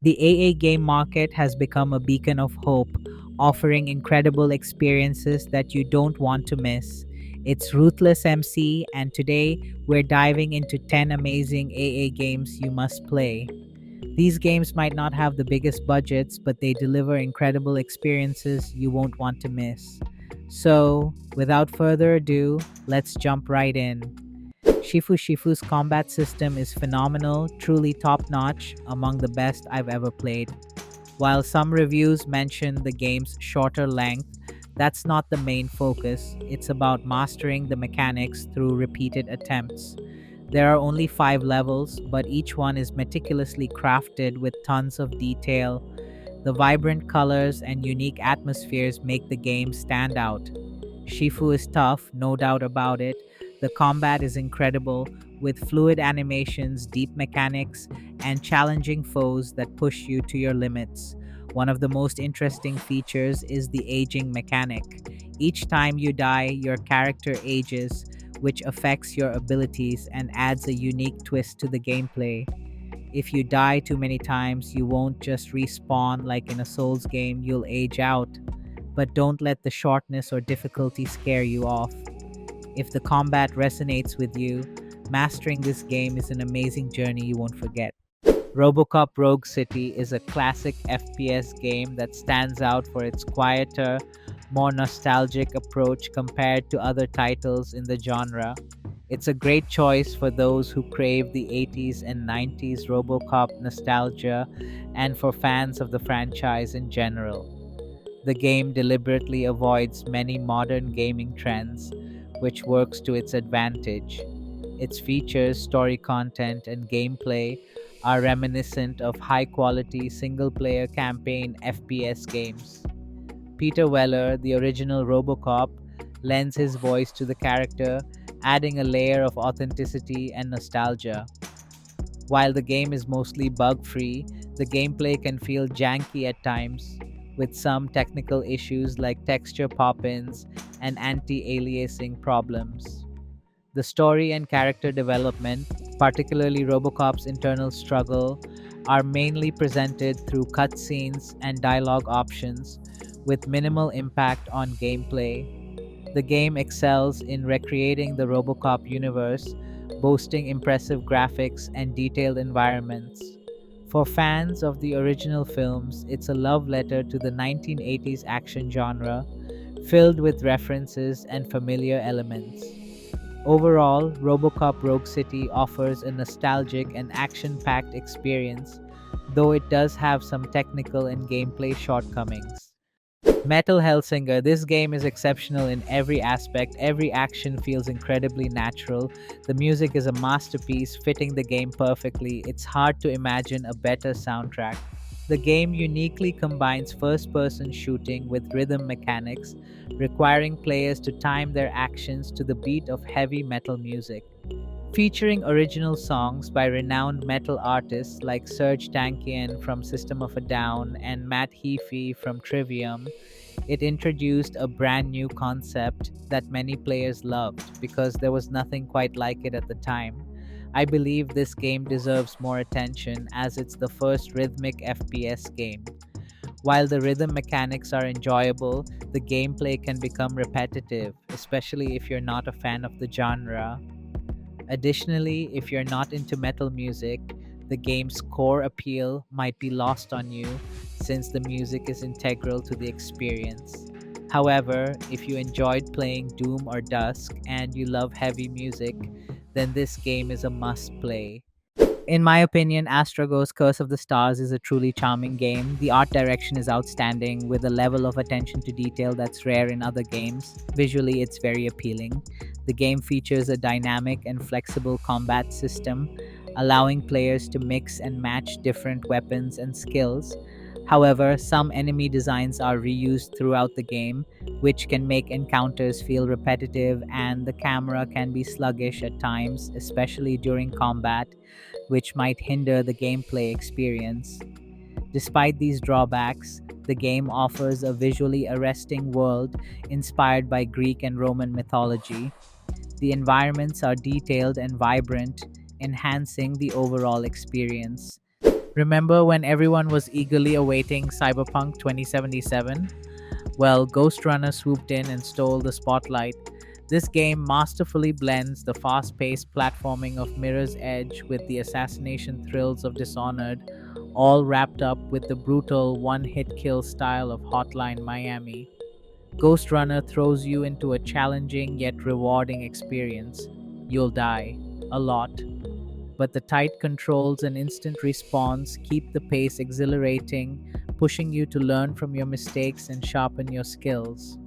The AA game market has become a beacon of hope, offering incredible experiences that you don't want to miss. It's Ruthless MC, and today we're diving into 10 amazing AA games you must play. These games might not have the biggest budgets, but they deliver incredible experiences you won't want to miss. So, without further ado, let's jump right in. Shifu's combat system is phenomenal, truly top notch, among the best I've ever played. While some reviews mention the game's shorter length, that's not the main focus. It's about mastering the mechanics through repeated attempts. There are only 5 levels, but each one is meticulously crafted with tons of detail. The vibrant colors and unique atmospheres make the game stand out. Shifu is tough, no doubt about it. The combat is incredible, with fluid animations, deep mechanics, and challenging foes that push you to your limits. One of the most interesting features is the aging mechanic. Each time you die, your character ages, which affects your abilities and adds a unique twist to the gameplay. If you die too many times, you won't just respawn like in a Souls game, you'll age out. But don't let the shortness or difficulty scare you off. If the combat resonates with you, mastering this game is an amazing journey you won't forget. RoboCop Rogue City is a classic FPS game that stands out for its quieter, more nostalgic approach compared to other titles in the genre. It's a great choice for those who crave the 80s and 90s RoboCop nostalgia and for fans of the franchise in general. The game deliberately avoids many modern gaming trends, which works to its advantage. Its features, story content, and gameplay are reminiscent of high quality single player campaign FPS games. Peter Weller, the original Robocop, lends his voice to the character, adding a layer of authenticity and nostalgia. While the game is mostly bug free, the gameplay can feel janky at times, with some technical issues like texture pop ins and anti aliasing problems. The story and character development, particularly Robocop's internal struggle, are mainly presented through cutscenes and dialogue options, with minimal impact on gameplay. The game excels in recreating the Robocop universe, boasting impressive graphics and detailed environments. For fans of the original films, it's a love letter to the 1980s action genre, filled with references and familiar elements. Overall, RoboCop Rogue City offers a nostalgic and action packed experience, though it does have some technical and gameplay shortcomings. Metal Hellsinger. This game is exceptional in every aspect. Every action feels incredibly natural. The music is a masterpiece, fitting the game perfectly. It's hard to imagine a better soundtrack. The game uniquely combines first person shooting with rhythm mechanics, requiring players to time their actions to the beat of heavy metal music. Featuring original songs by renowned metal artists like Serge Tankian from System of a Down and Matt Heafy from Trivium, it introduced a brand new concept that many players loved because there was nothing quite like it at the time. I believe this game deserves more attention as it's the first rhythmic FPS game. While the rhythm mechanics are enjoyable, the gameplay can become repetitive, especially if you're not a fan of the genre. Additionally, if you're not into metal music, the game's core appeal might be lost on you since the music is integral to the experience. However, if you enjoyed playing Doom or Dusk and you love heavy music, then this game is a must play. In my opinion, Astrogos Curse of the Stars is a truly charming game. The art direction is outstanding with a level of attention to detail that's rare in other games. Visually, it's very appealing. The game features a dynamic and flexible combat system, allowing players to mix and match different weapons and skills. However, some enemy designs are reused throughout the game, which can make encounters feel repetitive, and the camera can be sluggish at times, especially during combat, which might hinder the gameplay experience. Despite these drawbacks, the game offers a visually arresting world inspired by Greek and Roman mythology. The environments are detailed and vibrant, enhancing the overall experience. Remember when everyone was eagerly awaiting Cyberpunk 2077? Well, Ghostrunner swooped in and stole the spotlight. This game masterfully blends the fast paced platforming of Mirror's Edge with the assassination thrills of Dishonored, all wrapped up with the brutal one hit kill style of Hotline Miami. Ghostrunner throws you into a challenging yet rewarding experience. You'll die. A lot. But the tight controls and instant response keep the pace exhilarating, pushing you to learn from your mistakes and sharpen your skills.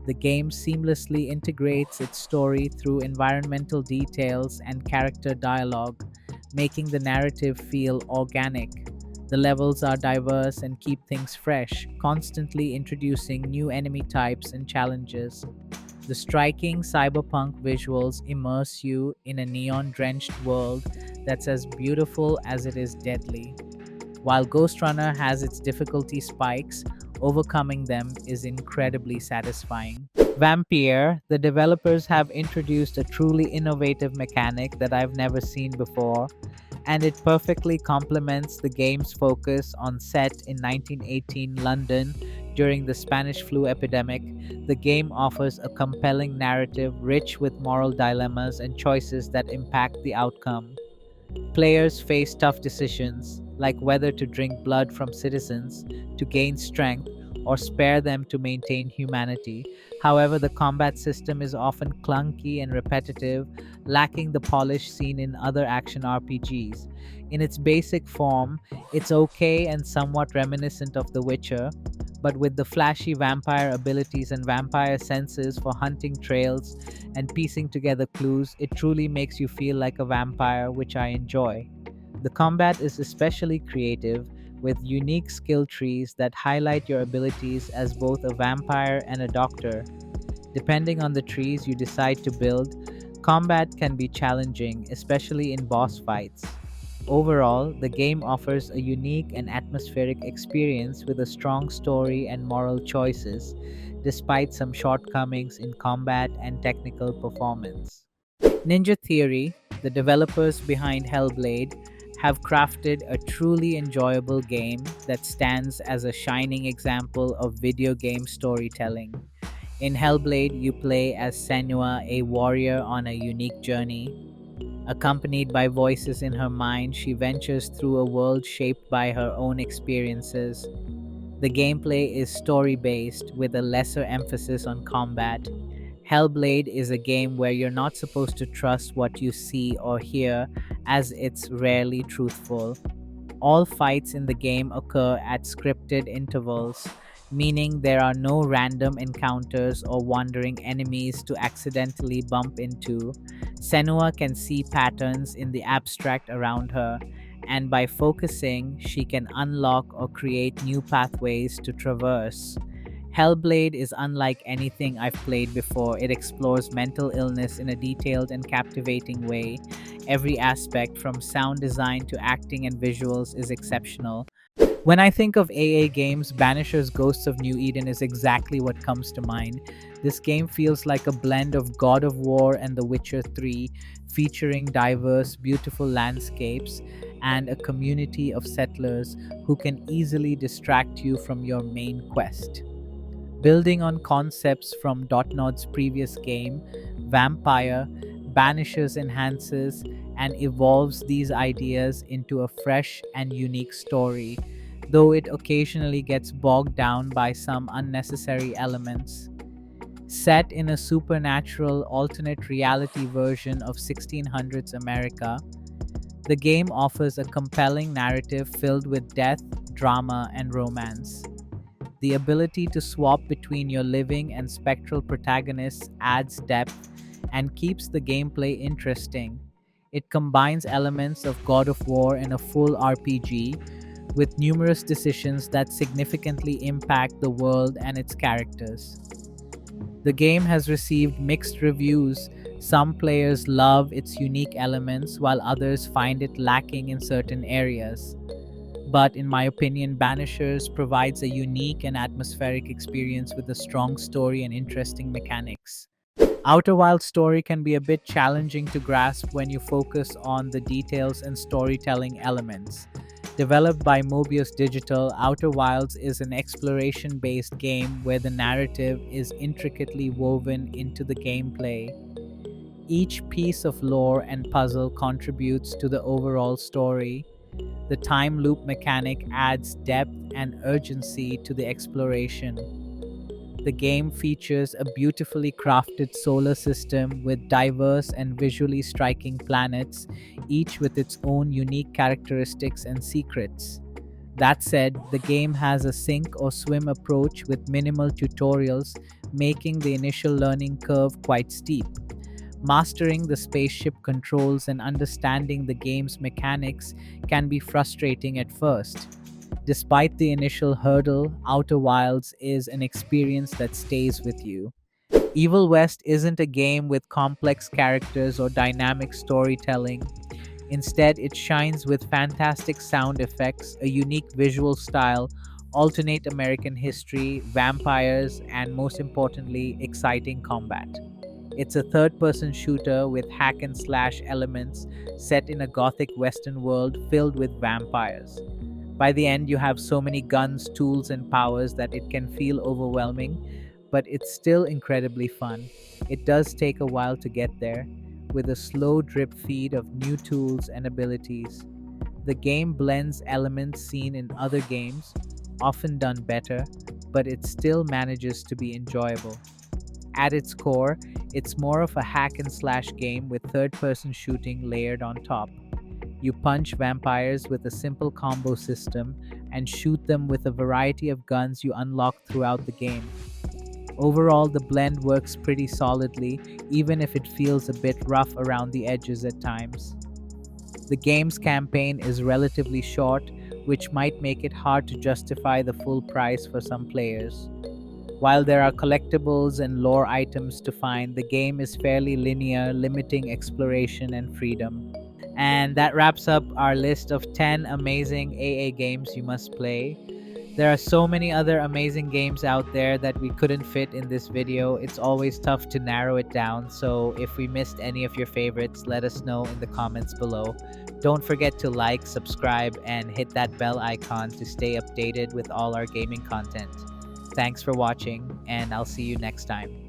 The game seamlessly integrates its story through environmental details and character dialogue, making the narrative feel organic. The levels are diverse and keep things fresh, constantly introducing new enemy types and challenges. The striking cyberpunk visuals immerse you in a neon drenched world that's as beautiful as it is deadly. While Ghostrunner has its difficulty spikes, overcoming them is incredibly satisfying. Vampyr, the developers have introduced a truly innovative mechanic that I've never seen before, and it perfectly complements the game's focus on set in 1918 London during the Spanish flu epidemic. The game offers a compelling narrative rich with moral dilemmas and choices that impact the outcome. Players face tough decisions, like whether to drink blood from citizens to gain strength or spare them to maintain humanity. However, the combat system is often clunky and repetitive, lacking the polish seen in other action RPGs. In its basic form, it's okay and somewhat reminiscent of The Witcher, but with the flashy vampire abilities and vampire senses for hunting trails and piecing together clues, it truly makes you feel like a vampire, which I enjoy. The combat is especially creative, with unique skill trees that highlight your abilities as both a vampire and a doctor. Depending on the trees you decide to build, combat can be challenging, especially in boss fights. Overall, the game offers a unique and atmospheric experience with a strong story and moral choices, despite some shortcomings in combat and technical performance. Ninja Theory, the developers behind Hellblade, have crafted a truly enjoyable game that stands as a shining example of video game storytelling. In Hellblade, you play as Senua, a warrior on a unique journey. Accompanied by voices in her mind, she ventures through a world shaped by her own experiences. The gameplay is story based with a lesser emphasis on combat. Hellblade is a game where you're not supposed to trust what you see or hear, as it's rarely truthful. All fights in the game occur at scripted intervals, meaning there are no random encounters or wandering enemies to accidentally bump into. Senua can see patterns in the abstract around her, and by focusing, she can unlock or create new pathways to traverse. Hellblade is unlike anything I've played before. It explores mental illness in a detailed and captivating way. Every aspect, from sound design to acting and visuals, is exceptional. When I think of AA games, Banishers Ghosts of New Eden is exactly what comes to mind. This game feels like a blend of God of War and The Witcher 3, featuring diverse, beautiful landscapes and a community of settlers who can easily distract you from your main quest. Building on concepts from Dotnod's previous game, Vampyr banishes, enhances, and evolves these ideas into a fresh and unique story, though it occasionally gets bogged down by some unnecessary elements. Set in a supernatural alternate reality version of 1600s America, the game offers a compelling narrative filled with death, drama, and romance. The ability to swap between your living and spectral protagonists adds depth and keeps the gameplay interesting. It combines elements of God of War and a full RPG, with numerous decisions that significantly impact the world and its characters. The game has received mixed reviews. Some players love its unique elements, while others find it lacking in certain areas. But in my opinion, Banishers provides a unique and atmospheric experience with a strong story and interesting mechanics. Outer Wilds' story can be a bit challenging to grasp when you focus on the details and storytelling elements. Developed by Mobius Digital, Outer Wilds is an exploration based game where the narrative is intricately woven into the gameplay. Each piece of lore and puzzle contributes to the overall story. The time loop mechanic adds depth and urgency to the exploration. The game features a beautifully crafted solar system with diverse and visually striking planets, each with its own unique characteristics and secrets. That said, the game has a sink or swim approach with minimal tutorials, making the initial learning curve quite steep. Mastering the spaceship controls and understanding the game's mechanics can be frustrating at first. Despite the initial hurdle, Outer Wilds is an experience that stays with you. Evil West isn't a game with complex characters or dynamic storytelling. Instead, it shines with fantastic sound effects, a unique visual style, alternate American history, vampires, and most importantly, exciting combat. It's a third person shooter with hack and slash elements set in a gothic western world filled with vampires. By the end, you have so many guns, tools, and powers that it can feel overwhelming, but it's still incredibly fun. It does take a while to get there, with a slow drip feed of new tools and abilities. The game blends elements seen in other games, often done better, but it still manages to be enjoyable. At its core, it's more of a hack and slash game with third person shooting layered on top. You punch vampires with a simple combo system and shoot them with a variety of guns you unlock throughout the game. Overall, the blend works pretty solidly, even if it feels a bit rough around the edges at times. The game's campaign is relatively short, which might make it hard to justify the full price for some players. While there are collectibles and lore items to find, the game is fairly linear, limiting exploration and freedom. And that wraps up our list of 10 amazing AA games you must play. There are so many other amazing games out there that we couldn't fit in this video. It's always tough to narrow it down, so if we missed any of your favorites, let us know in the comments below. Don't forget to like, subscribe, and hit that bell icon to stay updated with all our gaming content. Thanks for watching, and I'll see you next time.